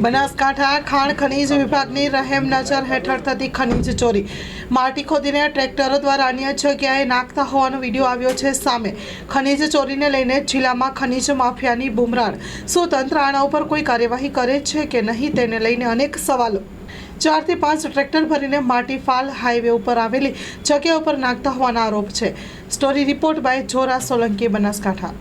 બનાસકાંઠા ખાણ ખનીજ વિભાગની રહેમ નજર હેઠળ થતી ખનીજ ચોરી, માટી ખોદીને ટ્રેક્ટરો દ્વારા અન્ય જગ્યાએ નાખતા હોવાનો વિડીયો આવ્યો છે સામે। ખનીજ ચોરીને લઈને જિલ્લામાં ખનીજ માફિયાની બુમરાણ। શું તંત્ર આના ઉપર કોઈ કાર્યવાહી કરે છે કે નહીં તેને લઈને અનેક સવાલો। 4 થી 5 ટ્રેક્ટર ભરીને માટી ફાલ હાઈવે ઉપર આવેલી જગ્યા ઉપર નાખતા હોવાના આરોપ છે। Story report by Jora Solanki, Banaskantha.